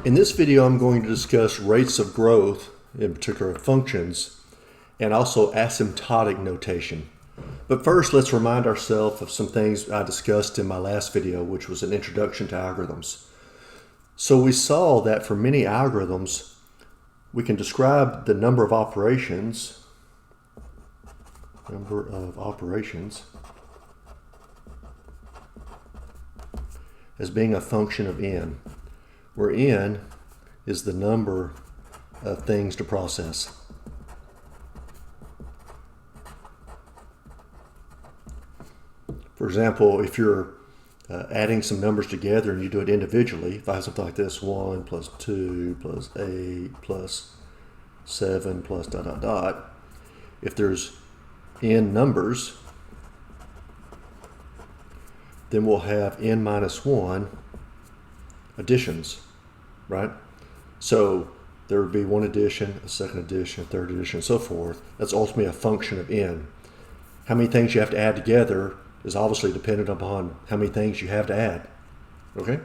In this video, I'm going to discuss rates of growth, in particular functions, and also asymptotic notation. But first, let's remind ourselves of some things I discussed in my last video, which was an introduction to algorithms. So we saw that for many algorithms, we can describe the number of operations as being a function of n, where n is the number of things to process. For example, if you're adding some numbers together and you do it individually, if I have something like this, 1 plus 2 plus 8 plus 7 plus ... If there's n numbers, then we'll have n minus 1 additions, right? So there would be one addition, a second addition, a third addition, and so forth. That's ultimately a function of n. How many things you have to add together is obviously dependent upon how many things you have to add, okay?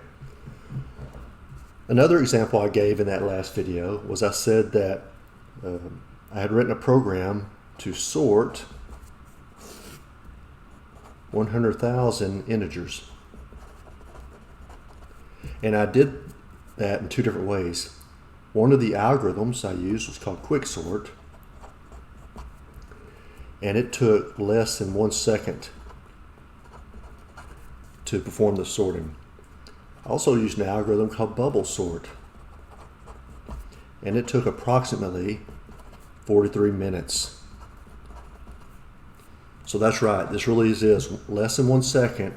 Another example I gave in that last video was I said that I had written a program to sort 100,000 integers. And I did that in two different ways. One of the algorithms I used was called quicksort, and it took less than 1 second to perform the sorting. I also used an algorithm called bubble sort, and it took approximately 43 minutes. So that's right, this really is less than 1 second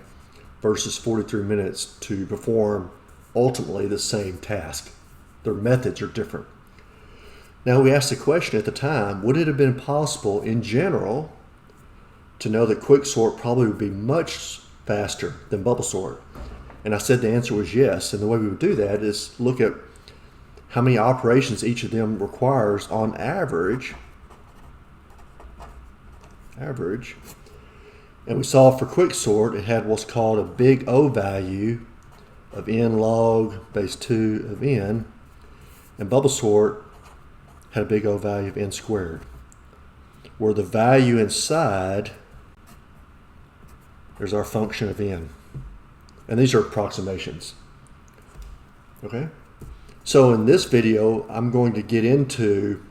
versus 43 minutes to perform ultimately the same task. Their methods are different. Now we asked the question at the time, would it have been possible in general to know that quicksort probably would be much faster than bubble sort? And I said the answer was yes, and the way we would do that is look at how many operations each of them requires on average. And we saw for quicksort it had what's called a big O value of n log base 2 of n, and bubble sort had a big O value of n squared, where the value inside, there's our function of n. And these are approximations. Okay? So in this video, I'm going to get into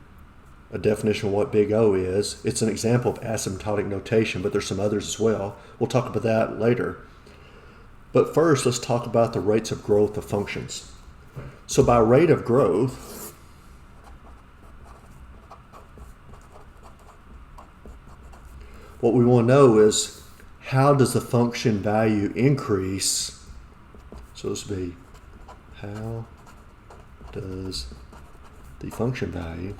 a definition of what big O is. It's an example of asymptotic notation, but there's some others as well. We'll talk about that later. But first, let's talk about the rates of growth of functions. So by rate of growth, what we want to know is how does the function value increase? So this would be how does the function value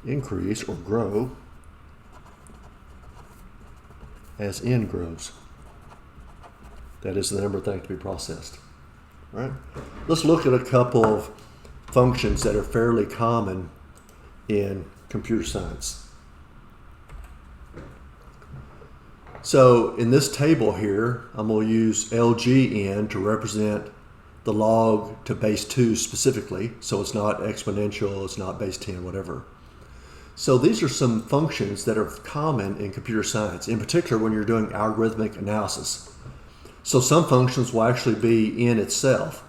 increase or grow as n grows. That is the number of things to be processed, right? Let's look at a couple of functions that are fairly common in computer science. So in this table here, I'm going to use LGN to represent the log to base 2 specifically. So it's not exponential, it's not base 10, whatever. So these are some functions that are common in computer science, in particular when you're doing algorithmic analysis. So some functions will actually be in itself.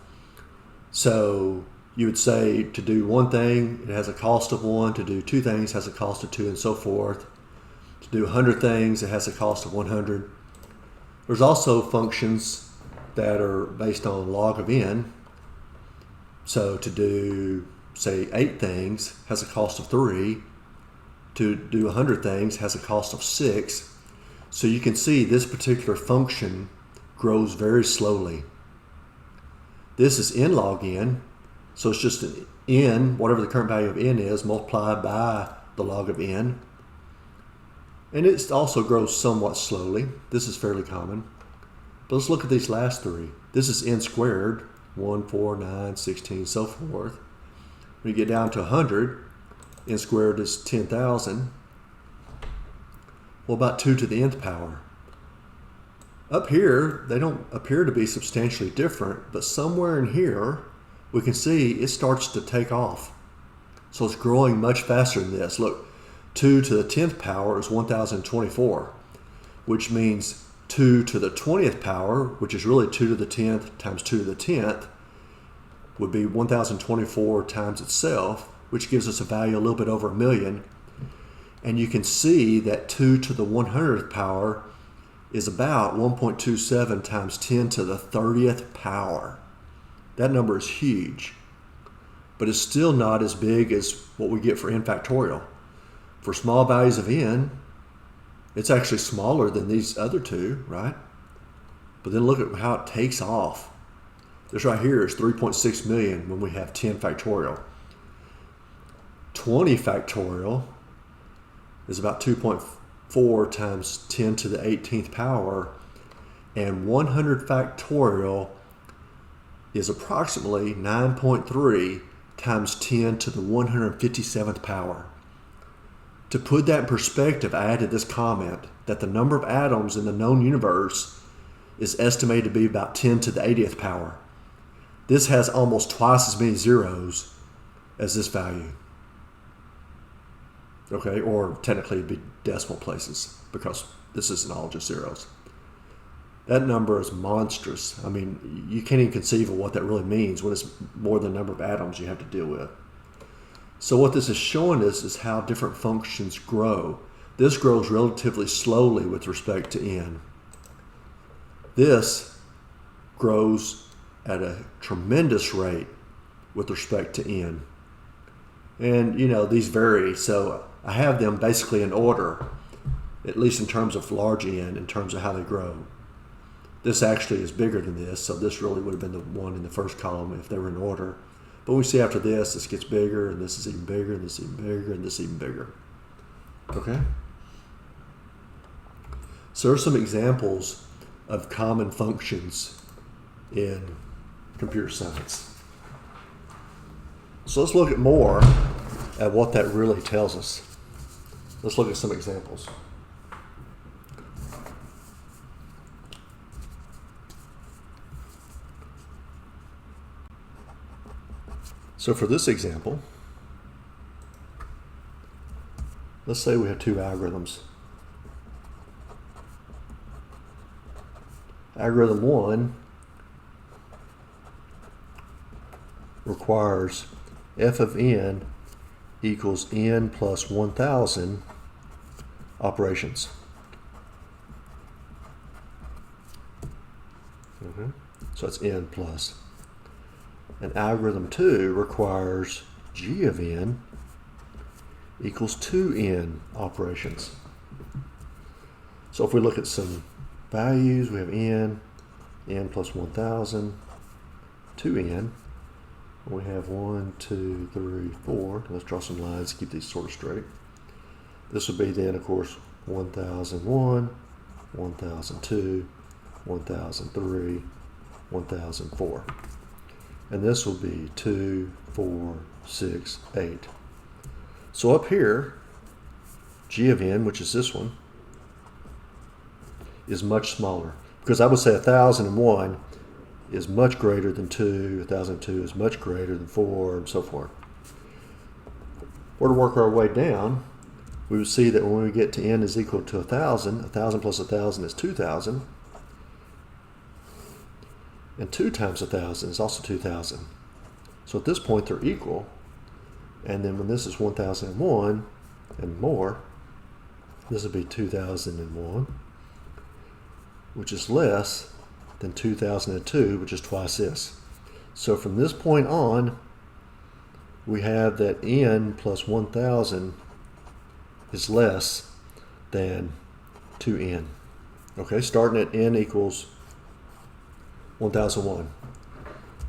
So you would say to do one thing, it has a cost of 1. To do 2 things has a cost of 2, and so forth. To do 100 things, it has a cost of 100. There's also functions that are based on log of n. So to do, say, 8 things has a cost of 3. To do 100 things has a cost of 6. So you can see this particular function grows very slowly. This is n log n, so it's just an n, whatever the current value of n is, multiplied by the log of n. And it also grows somewhat slowly. This is fairly common. But let's look at these last 3. This is n squared, 1, 4, 9, 16, so forth. When you get down to 100, n squared is 10,000. Well, about 2 to the nth power. up here, they don't appear to be substantially different, but somewhere in here, we can see it starts to take off. So it's growing much faster than this. Look, 2 to the 10th power is 1024, which means 2 to the 20th power, which is really 2 to the 10th times 2 to the 10th, would be 1024 times itself, which gives us a value a little bit over 1 million. And you can see that 2 to the 100th power is about 1.27 times 10 to the 30th power. That number is huge, but it's still not as big as what we get for n factorial. For small values of n, it's actually smaller than these other two, right? But then look at how it takes off. This right here is 3.6 million when we have 10 factorial. 20 factorial is about 2.4 times 10 to the 18th power, and 100 factorial is approximately 9.3 times 10 to the 157th power. To put that in perspective, I added this comment that the number of atoms in the known universe is estimated to be about 10 to the 80th power. This has almost twice as many zeros as this value. Okay, or technically it'd be decimal places because this isn't all just zeros. That number is monstrous. I mean, you can't even conceive of what that really means when it's more than the number of atoms you have to deal with. So what this is showing us is how different functions grow. This grows relatively slowly with respect to n. This grows at a tremendous rate with respect to n. And, you know, these vary, so I have them basically in order, at least in terms of large n, in terms of how they grow. This actually is bigger than this, so this really would have been the one in the first column if they were in order. But we see after this gets bigger, and this is even bigger, and this is even bigger, and this is even bigger. Okay? So there are some examples of common functions in computer science. So let's look at more at what that really tells us. Let's look at some examples. So for this example, let's say we have two algorithms. Algorithm 1 requires f of n equals n plus 1,000 operations. So it's n plus. And algorithm 2 requires g of n equals 2n operations. So if we look at some values, we have n plus 1,000, 2n. We have 1, 2, 3, 4. Let's draw some lines to keep these sort of straight. This would be then, of course, 1001, 1002, 1003, 1004. And this will be 2, 4, 6, 8. So up here, g of n, which is this one, is much smaller. Because I would say 1001 is much greater than 2, 1002 is much greater than 4, and so forth. Or to work our way down, we would see that when we get to n is equal to 1,000, 1,000 plus 1,000 is 2,000. And 2 times 1,000 is also 2,000. So at this point they're equal. And then when this is 1001 and more, this would be 2001, which is less than 2002, which is twice this. So from this point on, we have that n plus 1,000 is less than 2n. Okay, starting at n equals 1001.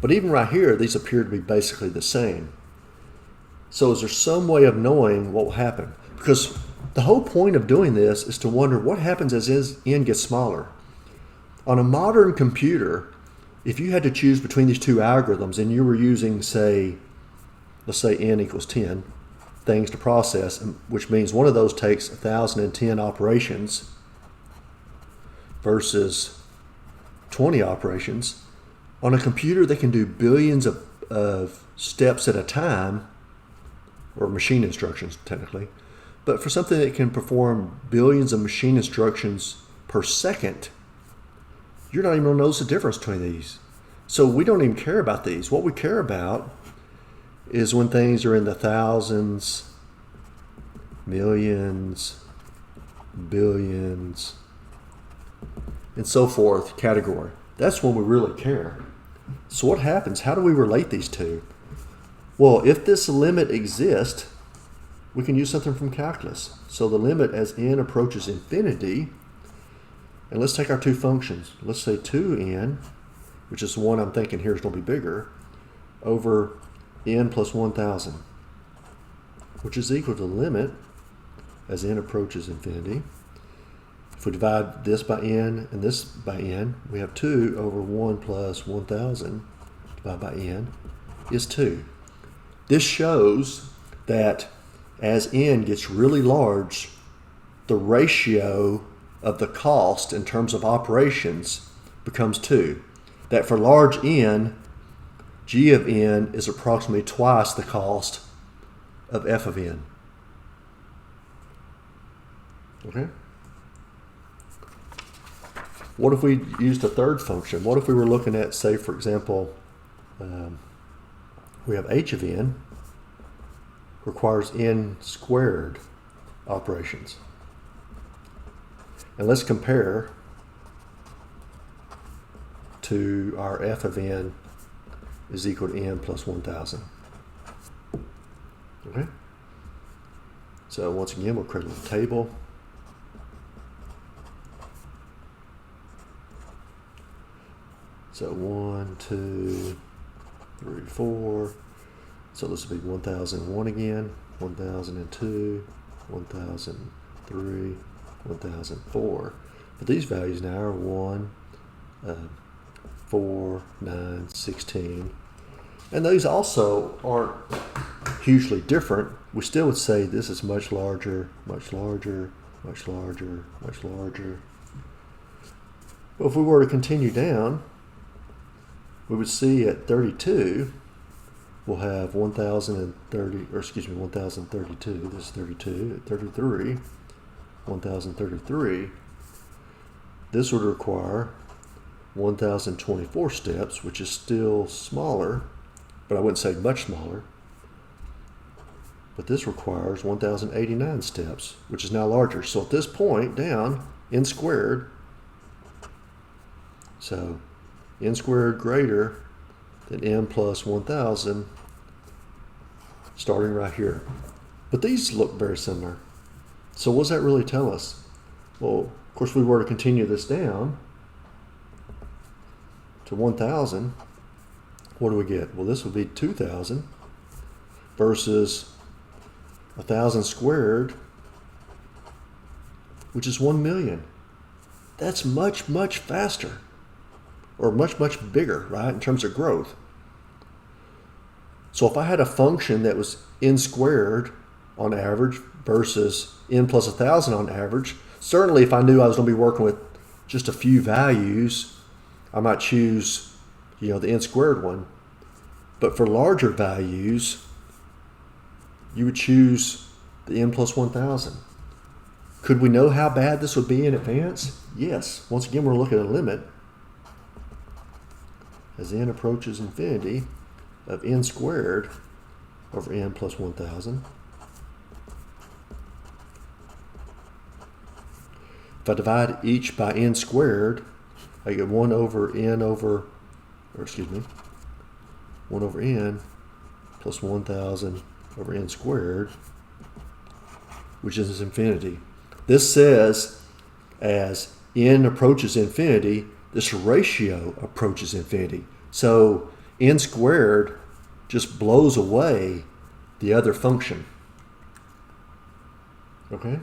But even right here, these appear to be basically the same. So is there some way of knowing what will happen? Because the whole point of doing this is to wonder what happens as n gets smaller. On a modern computer, if you had to choose between these two algorithms and you were using, say, let's say n equals 10 things to process, which means one of those takes 1,010 operations versus 20 operations. On a computer that can do billions of steps at a time, or machine instructions technically, but for something that can perform billions of machine instructions per second, you're not even going to notice the difference between these. So we don't even care about these. What we care about is when things are in the thousands, millions, billions, and so forth category. That's when we really care. So what happens? How do we relate these two? Well, if this limit exists, we can use something from calculus. So the limit as n approaches infinity, and let's take our two functions. Let's say 2n, which is the one I'm thinking here is going to be bigger, over n plus 1,000, which is equal to the limit as n approaches infinity. If we divide this by n and this by n, we have 2 over 1 plus 1,000 divided by n is 2. This shows that as n gets really large, the ratio of the cost in terms of operations becomes 2. That for large n, g of n is approximately twice the cost of f of n. Okay? What if we used a third function? What if we were looking at, say, for example, we have h of n requires n squared operations. And let's compare to our f of n is equal to n plus 1,000. Okay? So once again, we'll create a little table. So 1, 2, 3, 4. So this will be 1,001 again, 1,002, 1,003, 1,004. But these values now are 1, 4, 9, 16. And those also aren't hugely different. We still would say this is much larger, much larger, much larger, much larger. But if we were to continue down, we would see at 32, we'll have 1,030, or excuse me, 1,032. This is 32. At 33, 1,033. This would require 1,024 steps, which is still smaller, but I wouldn't say much smaller. But this requires 1,089 steps, which is now larger. So at this point down, n squared, so n squared greater than n plus 1,000, starting right here. But these look very similar. So what does that really tell us? Well, of course, if we were to continue this down to 1,000, what do we get? Well, this would be 2,000 versus 1,000 squared, which is 1,000,000. That's much, much faster, or much, much bigger, right, in terms of growth. So if I had a function that was n squared on average versus n plus 1,000 on average, certainly if I knew I was going to be working with just a few values, I might choose, the n squared one. But for larger values, you would choose the n plus 1,000. Could we know how bad this would be in advance? Yes. Once again, we're looking at a limit as n approaches infinity of n squared over n plus 1,000. If I divide each by n squared, I get 1 over n plus 1,000 over n squared, which is infinity. This says as n approaches infinity, this ratio approaches infinity. So n squared just blows away the other function. Okay?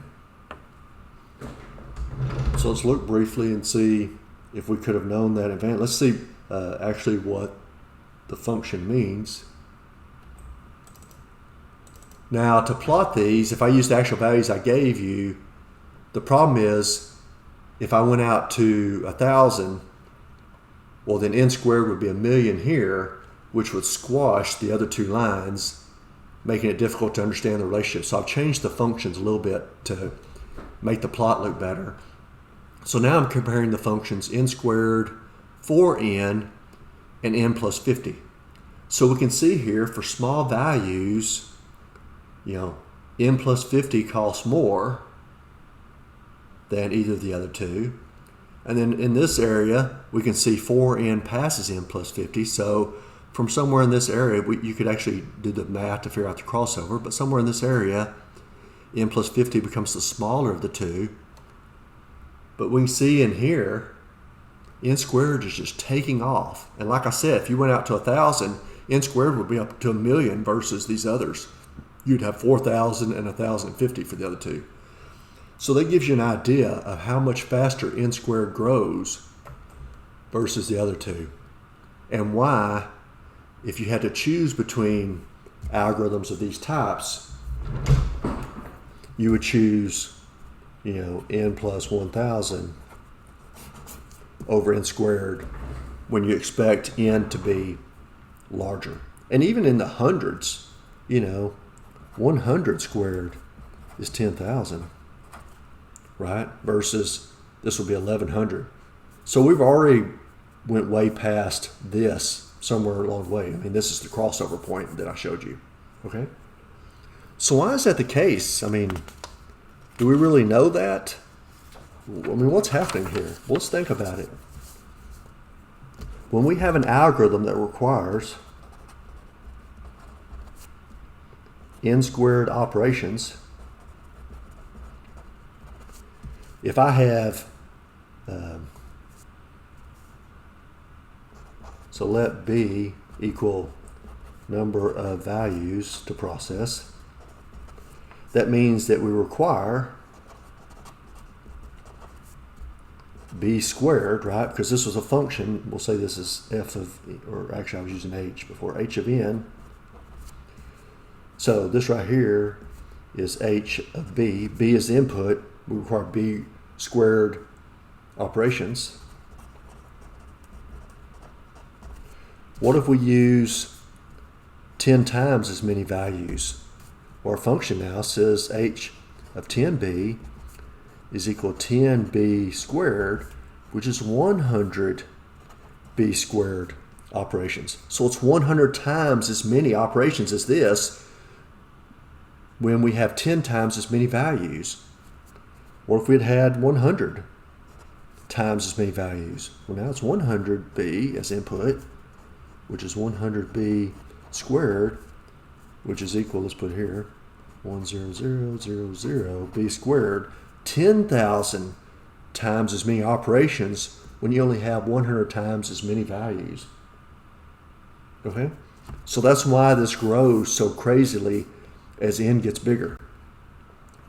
So let's look briefly and see if we could have known that in advance. Let's see actually what the function means. Now to plot these, if I use the actual values I gave you, the problem is if I went out to 1,000, Well, then n squared would be 1,000,000 here, which would squash the other two lines, making it difficult to understand the relationship. So I've changed the functions a little bit to make the plot look better. So now I'm comparing the functions n squared for n and n plus 50. So we can see here for small values, n plus 50 costs more than either of the other two. And then in this area, we can see 4n passes n plus 50. So from somewhere in this area, you could actually do the math to figure out the crossover, but somewhere in this area, n plus 50 becomes the smaller of the two. But we can see in here, n squared is just taking off. And like I said, if you went out to 1,000, n squared would be up to 1,000,000 versus these others. You'd have 4,000 and 1,050 for the other two. So that gives you an idea of how much faster n squared grows versus the other two. And why, if you had to choose between algorithms of these types, you would choose n plus 1,000 over n squared when you expect n to be larger. And even in the hundreds, 100 squared is 10,000, right? Versus this will be 1,100. So we've already went way past this somewhere along the way. I mean, this is the crossover point that I showed you, okay? So why is that the case? I mean, do we really know that? I mean, what's happening here? Well, let's think about it. When we have an algorithm that requires n squared operations, if I have, so let B equal number of values to process, that means that we require b squared, right? Because this was a function. We'll say this is f of, or actually I was using h before, h of n. So this right here is h of b. B is the input. We require b squared operations. What if we use 10 times as many values? Our function now says h of 10b is equal to 10b squared, which is 100 b squared operations. So it's 100 times as many operations as this when we have 10 times as many values. What if we'd had 100 times as many values? Well, now it's 100b as input, which is 100b squared, which is equal, let's put here, 10000 b squared, 10,000 times as many operations when you only have 100 times as many values. Okay? So that's why this grows so crazily as n gets bigger.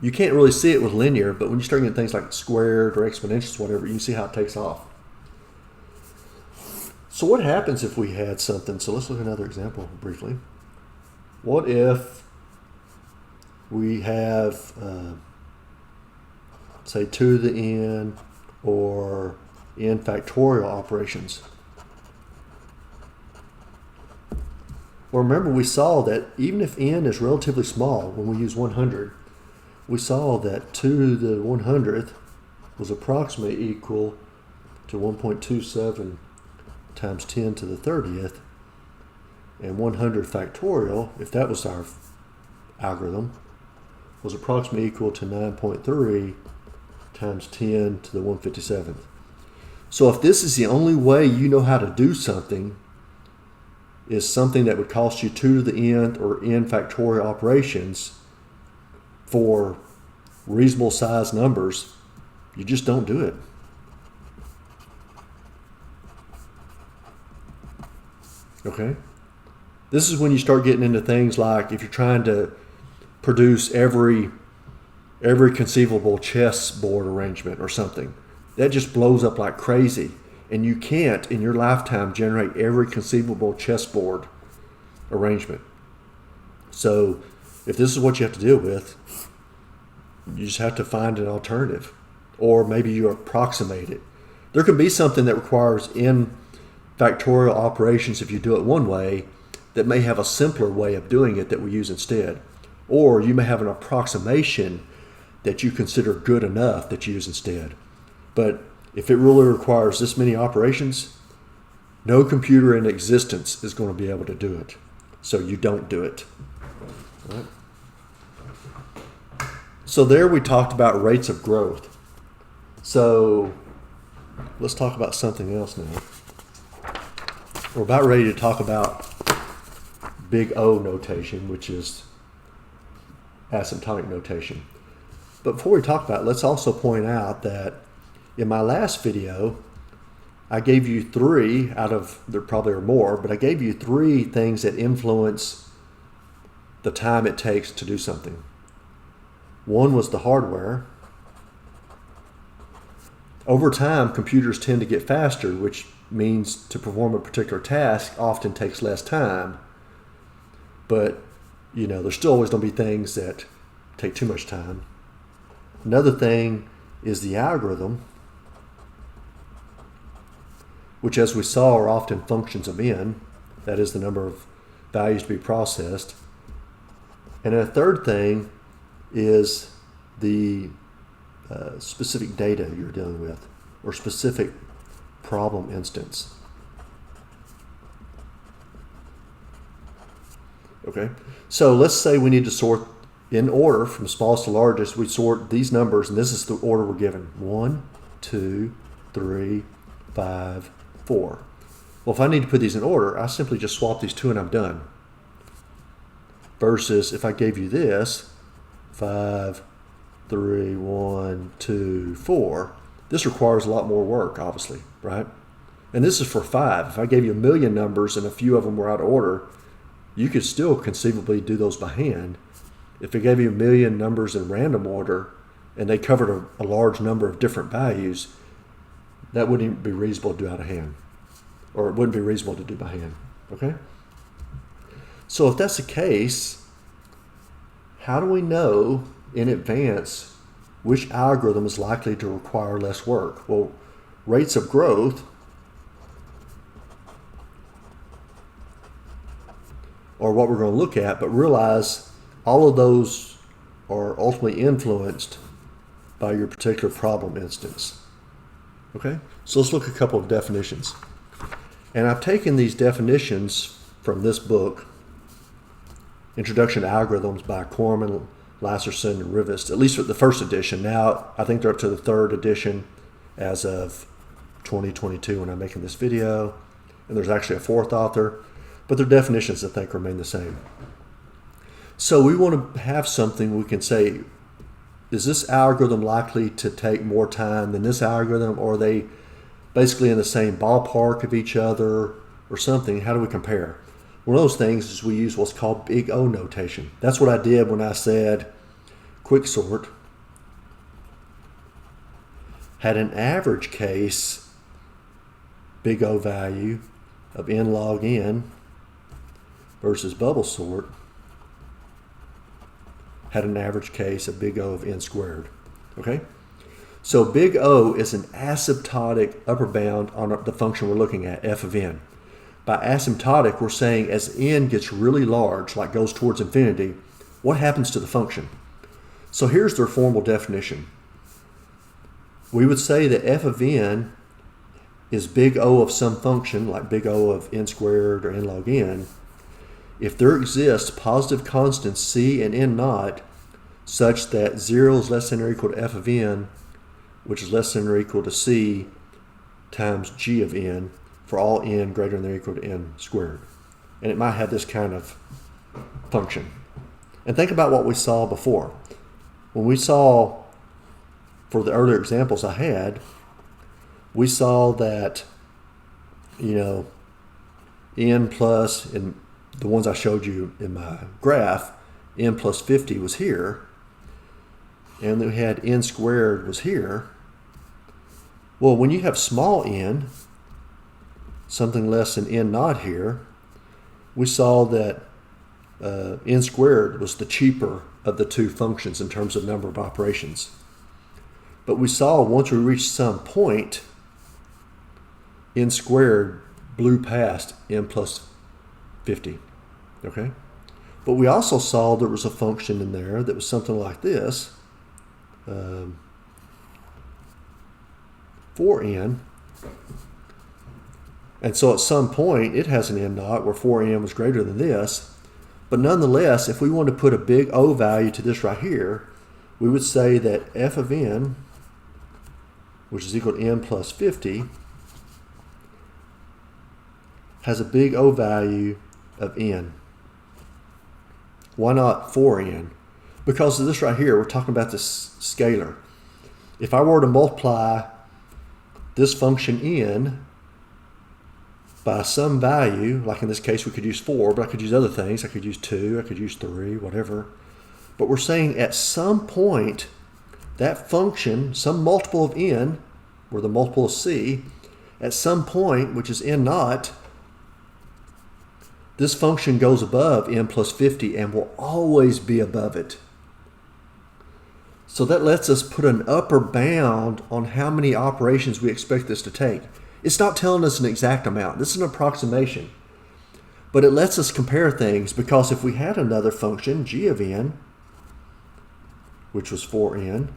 You can't really see it with linear, but when you start getting things like squared or exponentials, whatever, you can see how it takes off. So what happens if we had something? So let's look at another example briefly. What if we have, say, 2 to the n or n factorial operations? Well, remember we saw that even if n is relatively small, when we use 100, we saw that 2 to the 100th was approximately equal to 1.27 times 10 to the 30th, and 100 factorial, if that was our algorithm, was approximately equal to 9.3 times 10 to the 157th. So if this is the only way you know how to do something, is something that would cost you 2 to the nth or n factorial operations for reasonable size numbers, you just don't do it. Okay? This is when you start getting into things like if you're trying to produce every conceivable chessboard arrangement or something. That just blows up like crazy. And you can't, in your lifetime, generate every conceivable chessboard arrangement. So if this is what you have to deal with, you just have to find an alternative. Or maybe you approximate it. There could be something that requires n factorial operations if you do it one way that may have a simpler way of doing it that we use instead. Or you may have an approximation that you consider good enough that you use instead. But if it really requires this many operations, no computer in existence is going to be able to do it. So you don't do it. All right. So there we talked about rates of growth. So let's talk about something else now. We're about ready to talk about big O notation, which is asymptotic notation. But before we talk about it, let's also point out that in my last video, I gave you three out of, there probably are more, but I gave you three things that influence the time it takes to do something. One was the hardware. Over time, computers tend to get faster, which means to perform a particular task often takes less time. But, there's still always going to be things that take too much time. Another thing is the algorithm, which, as we saw, are often functions of n. That is the number of values to be processed. And a third thing is the specific data you're dealing with, or specific problem instance. Okay, so let's say we need to sort in order from smallest to largest. We sort these numbers, and this is the order we're given: 1, 2, 3, 5, 4. Well, if I need to put these in order, I simply just swap these two and I'm done. Versus if I gave you this, 5, 3, 1, 2, 4, this requires a lot more work, obviously, right? And this is for 5. If I gave you 1 million numbers and a few of them were out of order, you could still conceivably do those by hand. If I gave you 1 million numbers in random order and they covered a large number of different values, that wouldn't even be reasonable to do out of hand, or it wouldn't be reasonable to do by hand, okay? So if that's the case, how do we know in advance which algorithm is likely to require less work? Well, rates of growth are what we're going to look at, but realize all of those are ultimately influenced by your particular problem instance. Okay, so let's look at a couple of definitions. And I've taken these definitions from this book, Introduction to Algorithms by Corman, Lasserson, and Rivest, at least for the first edition. Now, I think they're up to the third edition as of 2022 when I'm making this video. And there's actually a fourth author, but their definitions, I think, remain the same. So we want to have something we can say, is this algorithm likely to take more time than this algorithm, or are they basically in the same ballpark of each other or something? How do we compare? One of those things is we use what's called big O notation. That's what I did when I said quicksort had an average case big O value of n log n versus bubble sort had an average case of big O of n squared. Okay? So big O is an asymptotic upper bound on the function we're looking at, f of n. By asymptotic, we're saying as n gets really large, like goes towards infinity, what happens to the function? So here's their formal definition. We would say that f of n is big O of some function, like big O of n squared or n log n, if there exists positive constants c and n naught such that 0 is less than or equal to f of n, which is less than or equal to c times g of n, for all n greater than or equal to n squared. And it might have this kind of function. And think about what we saw before. When we saw, for the earlier examples I had, we saw that, n plus, in the ones I showed you in my graph, n plus 50 was here, and then we had n squared was here. Well, when you have small n, something less than n naught here, we saw that n squared was the cheaper of the two functions in terms of number of operations. But we saw once we reached some point, n squared blew past n plus 50, okay? But we also saw there was a function in there that was something like this, 4n, and so at some point it has an n naught where 4n was greater than this, but nonetheless, if we wanted to put a big O value to this right here, we would say that f of n, which is equal to n plus 50, has a big O value of n. Why not 4n? Because of this right here, we're talking about this scalar. If I were to multiply this function n by some value, like in this case we could use 4, but I could use other things. I could use 2, I could use 3, whatever. But we're saying at some point, that function, some multiple of n, or the multiple of c, at some point, which is n naught, this function goes above n plus 50 and will always be above it. So that lets us put an upper bound on how many operations we expect this to take. It's not telling us an exact amount. This is an approximation. But it lets us compare things, because if we had another function, g of n, which was 4n,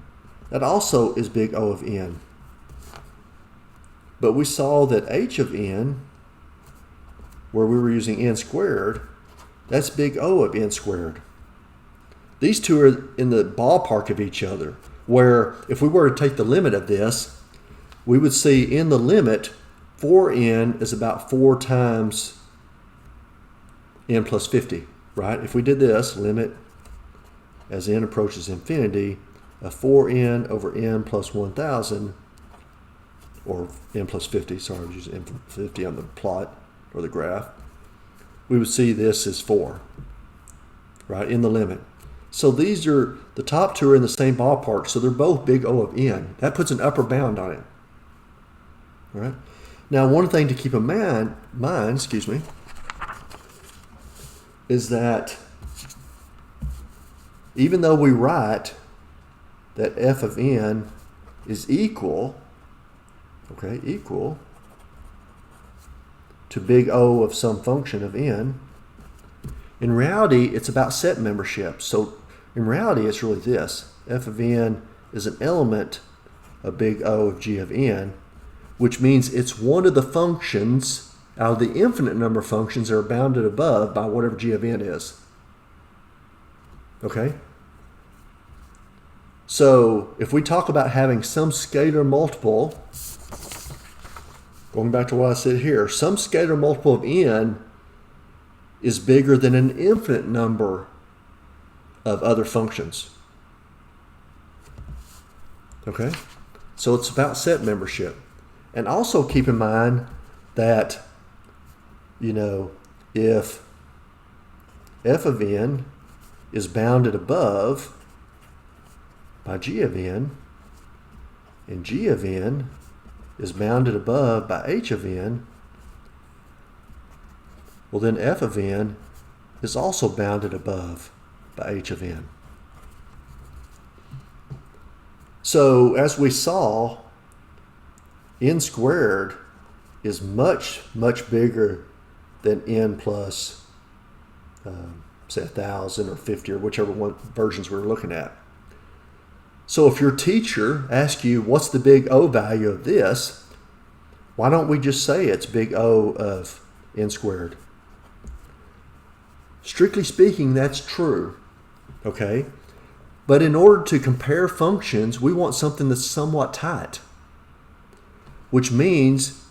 that also is big O of n. But we saw that h of n, where we were using n squared, that's big O of n squared. These two are in the ballpark of each other, where if we were to take the limit of this, we would see in the limit 4n is about 4 times n plus 50, right? If we did this, limit as n approaches infinity of 4n over n plus 1000, or n plus 50, sorry, I was using n plus 50 on the plot or the graph, we would see this is 4, right, in the limit. So these are, the top two are in the same ballpark, so they're both big O of n. That puts an upper bound on it. All right. Now, one thing to keep in mind, is that even though we write that f of n is equal to big O of some function of n, in reality, it's about set membership. So in reality, it's really this. F of n is an element of big O of g of n, which means it's one of the functions out of the infinite number of functions that are bounded above by whatever g of n is. Okay? So if we talk about having some scalar multiple, going back to what I said here, some scalar multiple of n is bigger than an infinite number of other functions. Okay? So it's about set membership. And also keep in mind that, if f of n is bounded above by g of n, and g of n is bounded above by h of n, well then f of n is also bounded above by h of n. So as we saw, n squared is much, much bigger than n plus, say, 1,000 or 50 or whichever one versions we're looking at. So if your teacher asks you, what's the big O value of this, why don't we just say it's big O of n squared? Strictly speaking, that's true, okay? But in order to compare functions, we want something that's somewhat tight, which means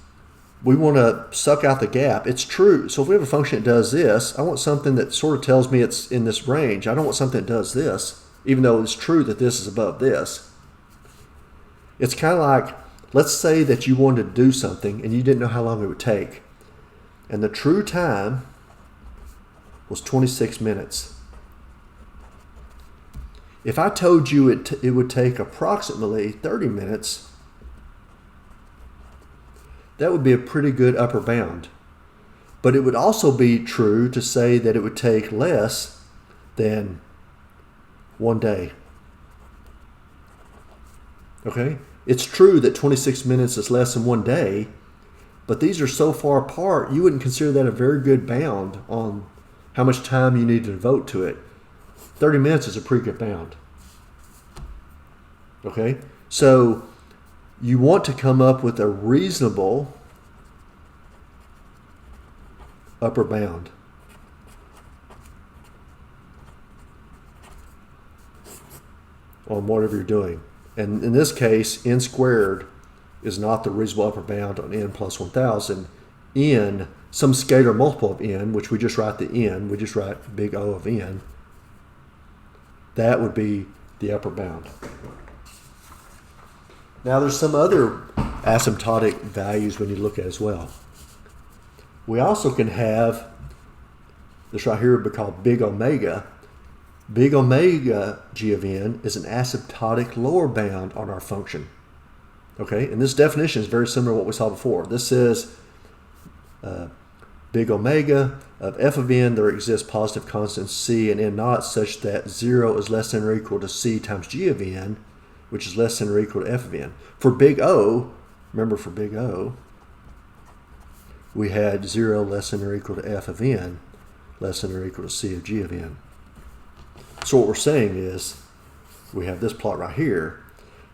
we want to suck out the gap. It's true. So if we have a function that does this, I want something that sort of tells me it's in this range. I don't want something that does this, even though it's true that this is above this. It's kind of like, let's say that you wanted to do something and you didn't know how long it would take. And the true time was 26 minutes. If I told you it would take approximately 30 minutes, that would be a pretty good upper bound. But it would also be true to say that it would take less than 1 day. Okay? It's true that 26 minutes is less than 1 day, But these are so far apart, you wouldn't consider that a very good bound on how much time you need to devote to it. 30 minutes is a pretty good bound. Okay? So you want to come up with a reasonable upper bound. On whatever you're doing. And in this case, n squared is not the reasonable upper bound on n plus 1,000. N, some scalar multiple of n, which we just write the n, we just write big O of n, that would be the upper bound. Now there's some other asymptotic values we need to look at as well. We also can have, this right here would be called big omega. Big omega g of n is an asymptotic lower bound on our function. Okay, and this definition is very similar to what we saw before. This says big omega of f of n, there exists positive constants c and n naught such that 0 is less than or equal to c times g of n, which is less than or equal to f of n. For big O, remember for big O, we had 0 less than or equal to f of n, less than or equal to c of g of n. So what we're saying is, we have this plot right here.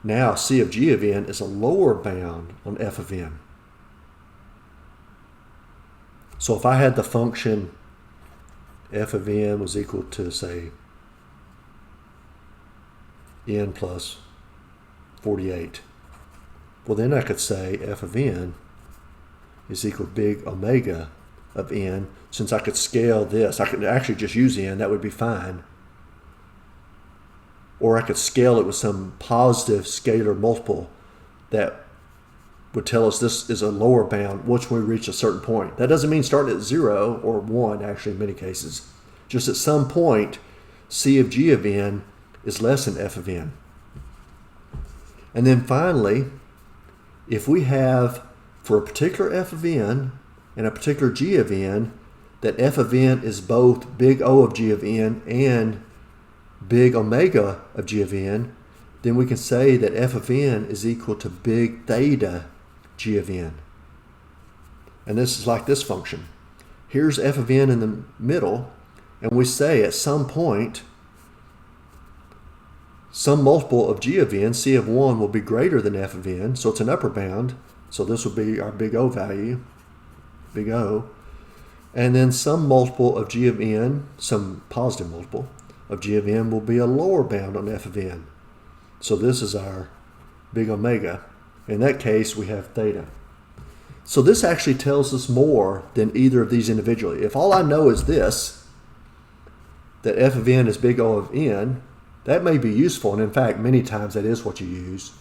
Now c of g of n is a lower bound on f of n. So if I had the function f of n was equal to, say, n plus 48, well then I could say f of n is equal to big omega of n. Since I could scale this, I could actually just use n, that would be fine. Or I could scale it with some positive scalar multiple that would tell us this is a lower bound once we reach a certain point. That doesn't mean starting at 0 or 1, actually, in many cases. Just at some point, c of g of n is less than f of n. And then finally, if we have, for a particular f of n and a particular g of n, that f of n is both big O of g of n and big omega of g of n, then we can say that f of n is equal to big theta g of n. And this is like this function. Here's f of n in the middle, and we say at some point, some multiple of g of n, c of 1, will be greater than f of n, so it's an upper bound. So this would be our big O value, big O. And then some multiple of g of n, some positive multiple of g of n, will be a lower bound on f of n. So this is our big omega. In that case, we have theta. So this actually tells us more than either of these individually. If all I know is this, that f of n is big O of n, that may be useful, and in fact, many times that is what you use.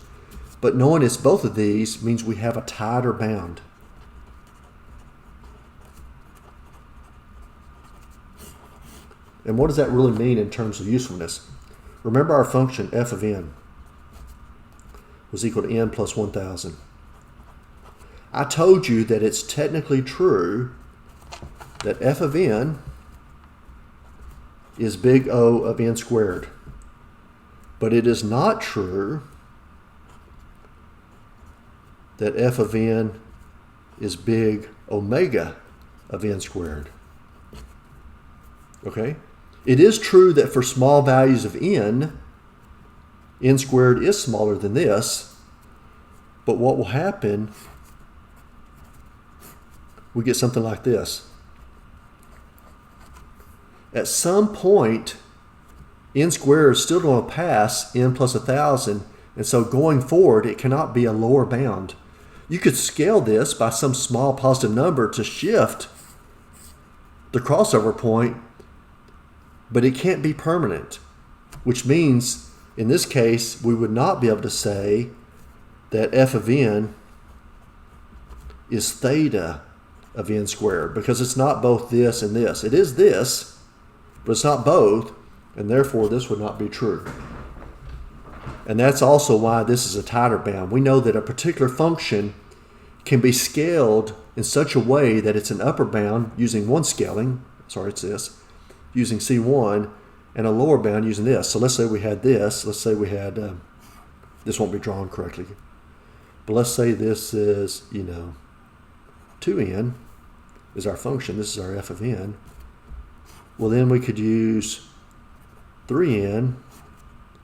But knowing it's both of these means we have a tighter bound. And what does that really mean in terms of usefulness? Remember our function f of n was equal to n plus 1,000. I told you that it's technically true that f of n is big O of n squared. But it is not true that f of n is big omega of n squared. Okay? It is true that for small values of n squared is smaller than this, but what will happen, we get something like this. At some point, n squared is still going to pass n plus 1,000, and so going forward, it cannot be a lower bound. You could scale this by some small positive number to shift the crossover point, but it can't be permanent, which means in this case, we would not be able to say that f of n is theta of n squared, because it's not both this and this. It is this, but it's not both, and therefore this would not be true. And that's also why this is a tighter bound. We know that a particular function can be scaled in such a way that it's an upper bound using one scaling, it's this, using C1, and a lower bound using this. So let's say we had this, let's say we had, this won't be drawn correctly, but let's say this is, 2n is our function. This is our f of n. Well, then we could use 3n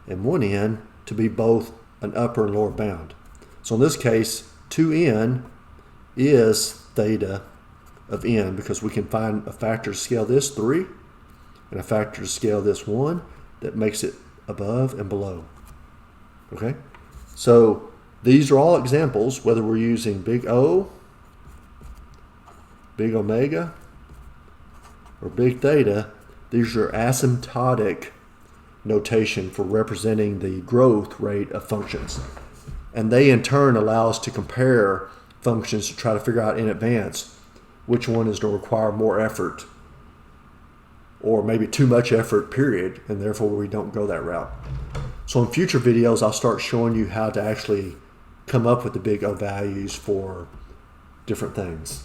and 1n to be both an upper and lower bound. So in this case, 2n is theta of n because we can find a factor to scale this 3 and a factor to scale this 1 that makes it above and below. Okay? So these are all examples, whether we're using big O, big omega, or big theta, these are asymptotic notation for representing the growth rate of functions. And they in turn allow us to compare functions to try to figure out in advance which one is going to require more effort or maybe too much effort, period, and therefore we don't go that route. So in future videos, I'll start showing you how to actually come up with the big O values for different things.